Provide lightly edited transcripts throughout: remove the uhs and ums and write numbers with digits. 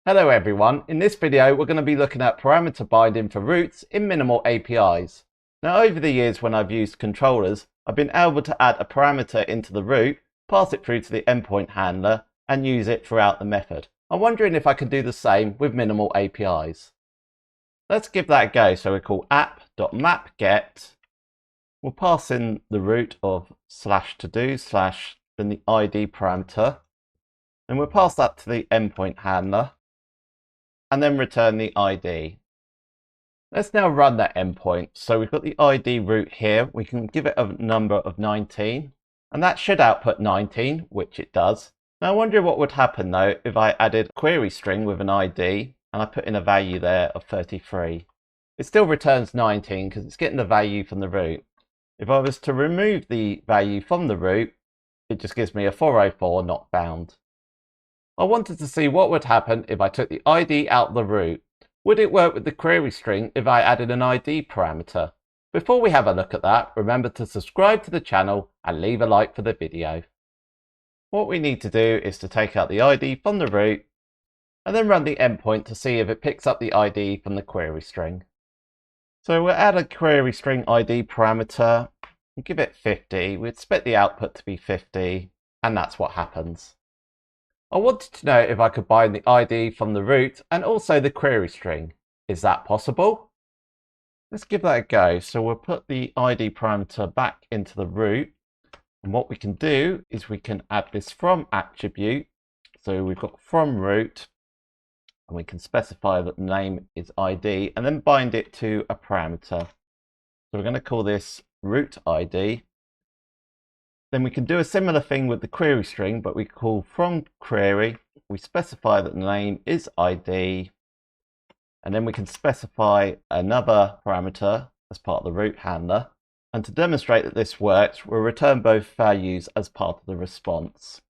Hello everyone, in this video we're going to be looking at parameter binding for routes in minimal APIs. Now over the years when I've used controllers, I've been able to add a parameter into the route, pass it through to the endpoint handler and use it throughout the method. I'm wondering if I can do the same with minimal APIs. Let's give that a go. So we call app.mapGet. We'll pass in the route of /to-do/ then the ID parameter. Then we'll pass that to the endpoint handler and then return the ID. Let's now run that endpoint. So we've got the ID route here. We can give it a number of 19 and that should output 19, which it does. Now I wonder what would happen though if I added a query string with an ID and I put in a value there of 33. It still returns 19 because it's getting the value from the route. If I was to remove the value from the route, it just gives me a 404 not bound. I wanted to see what would happen if I took the ID out of the route. Would it work with the query string if I added an ID parameter? Before we have a look at that, remember to subscribe to the channel and leave a like for the video. What we need to do is to take out the ID from the route and then run the endpoint to see if it picks up the ID from the query string. So we'll add a query string ID parameter and give it 50. We expect the output to be 50 and that's what happens. I wanted to know if I could bind the ID from the route and also the query string. Is that possible? Let's give that a go. So we'll put the ID parameter back into the route. And what we can do is we can add this from attribute. So we've got FromRoute and we can specify that the name is ID and then bind it to a parameter. So we're going to call this route ID. Then we can do a similar thing with the query string, but we call FromQuery. We specify that the name is ID. And then we can specify another parameter as part of the route handler. And to demonstrate that this works, we'll return both values as part of the response.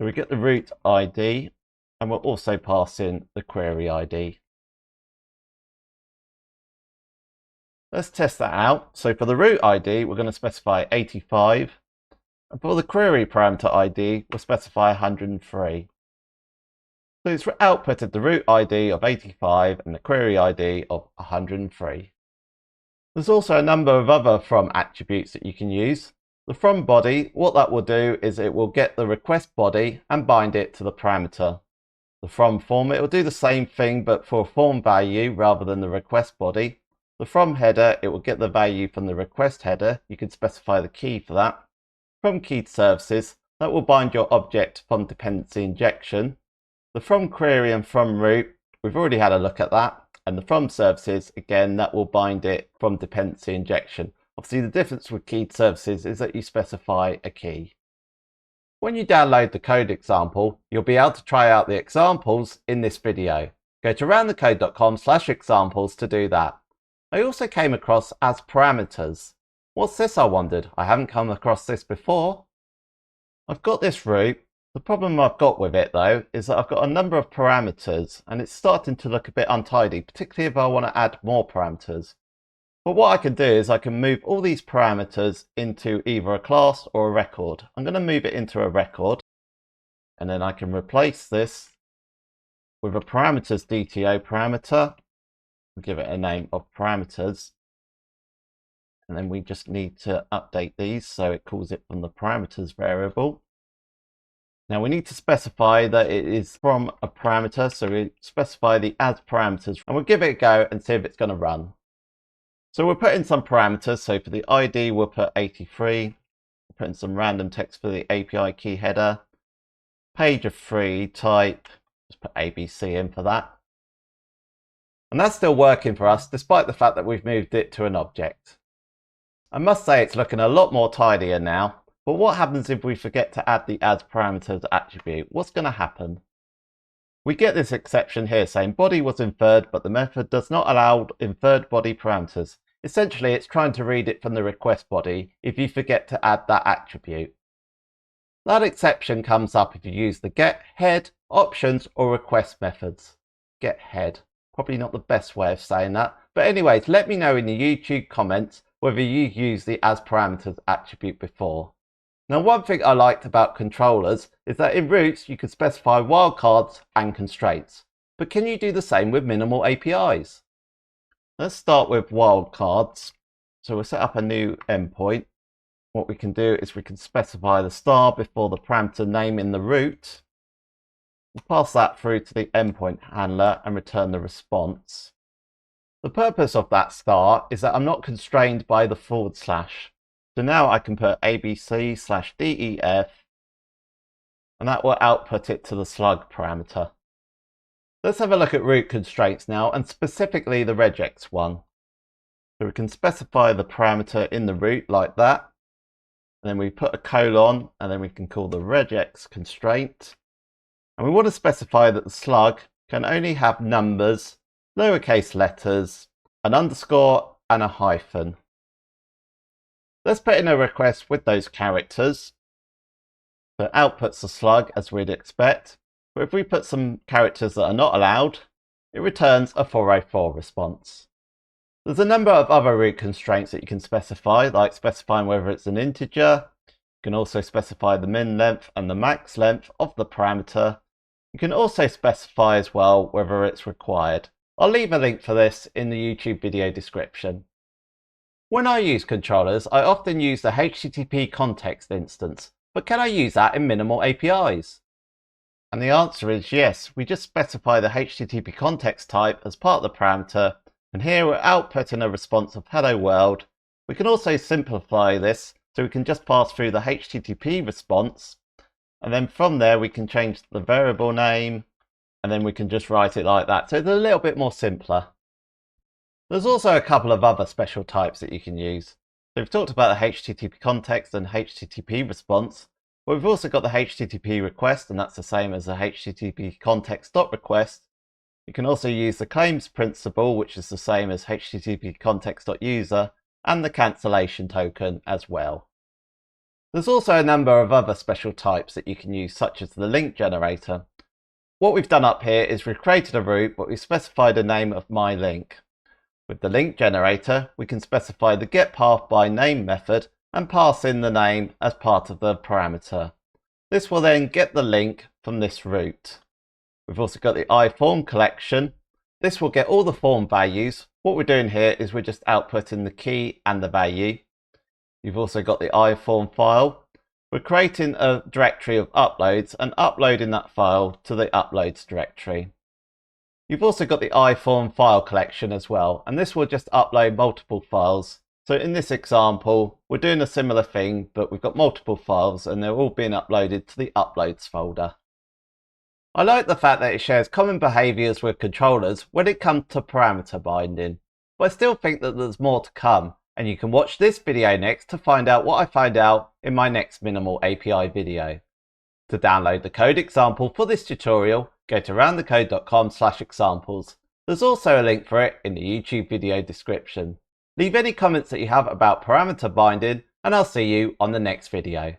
So we get the route ID, and we'll also pass in the query ID. Let's test that out. So for the route ID, we're going to specify 85. And for the query parameter ID, we'll specify 103. So it's outputted the route ID of 85 and the query ID of 103. There's also a number of other from attributes that you can use. The from body, what that will do is it will get the request body and bind it to the parameter. The from form, it will do the same thing but for a form value rather than the request body. The from header, it will get the value from the request header. You can specify the key for that. From keyed services, that will bind your object from dependency injection. The from query and from route, we've already had a look at that. And the from services, again, that will bind it from dependency injection. Obviously, the difference with keyed services is that you specify a key. When you download the code example, you'll be able to try out the examples in this video. Go to roundthecode.com/examples to do that. I also came across AsParameters. What's this, I wondered? I haven't come across this before. I've got this route. The problem I've got with it though is that I've got a number of parameters and it's starting to look a bit untidy, particularly if I want to add more parameters. But what I can do is I can move all these parameters into either a class or a record. I'm going to move it into a record and then I can replace this with a parameters DTO parameter and give it a name of parameters. And then we just need to update these so it calls it from the parameters variable. Now we need to specify that it is from a parameter, so we specify the AsParameters and we'll give it a go and see if it's going to run. So we'll put in some parameters. So for the ID we'll put 83, we'll put in some random text for the API key header, page of 3 type, just put ABC in for that. And that's still working for us despite the fact that we've moved it to an object. I must say it's looking a lot more tidier now, but what happens if we forget to add the AsParameters attribute? What's going to happen? We get this exception here saying body was inferred, but the method does not allow inferred body parameters. Essentially, it's trying to read it from the request body if you forget to add that attribute. That exception comes up if you use the get, head, options, or request methods. Get head, probably not the best way of saying that, but anyways, let me know in the YouTube comments whether you use the AsParameters attribute before. Now, one thing I liked about controllers is that in routes you can specify wildcards and constraints. but can you do the same with minimal APIs? Let's start with wildcards. So we'll set up a new endpoint. What we can do is we can specify the star before the parameter name in the root. We'll pass that through to the endpoint handler and return the response. The purpose of that star is that I'm not constrained by the /. So now I can put abc/def, and that will output it to the slug parameter. Let's have a look at root constraints now, and specifically the regex one. So we can specify the parameter in the root like that, and then we put a colon, and then we can call the regex constraint. And we want to specify that the slug can only have numbers, lowercase letters, an underscore, and a hyphen. Let's put in a request with those characters. So it outputs the slug as we'd expect. But if we put some characters that are not allowed, it returns a 404 response. There's a number of other root constraints that you can specify, like specifying whether it's an integer. You can also specify the min length and the max length of the parameter. You can also specify as well whether it's required. I'll leave a link for this in the YouTube video description. When I use controllers, I often use the HttpContext instance, but can I use that in minimal APIs? And the answer is yes. We just specify the HttpContext type as part of the parameter, and here we're outputting a response of hello world. We can also simplify this, so we can just pass through the HTTP response, and then from there we can change the variable name, and then we can just write it like that. So it's a little bit more simpler. There's also a couple of other special types that you can use. So we've talked about the HttpContext and HTTP response, but we've also got the HTTP request, and that's the same as the HttpContext.request. You can also use the claims principal, which is the same as HttpContext.user, and the cancellation token as well. There's also a number of other special types that you can use, such as the link generator. What we've done up here is we've created a route, but we've specified a name of my link. With the link generator, we can specify the getPathByName method and pass in the name as part of the parameter. This will then get the link from this route. We've also got the iForm collection. This will get all the form values. What we're doing here is we're just outputting the key and the value. You've also got the iForm file. We're creating a directory of uploads and uploading that file to the uploads directory. You've also got the iForm file collection as well, and this will just upload multiple files. So in this example, we're doing a similar thing, but we've got multiple files and they're all being uploaded to the uploads folder. I like the fact that it shares common behaviors with controllers when it comes to parameter binding, but I still think that there's more to come, and you can watch this video next to find out what I find out in my next minimal API video. To download the code example for this tutorial, go to roundthecode.com/examples. There's also a link for it in the YouTube video description. Leave any comments that you have about parameter binding, and I'll see you on the next video.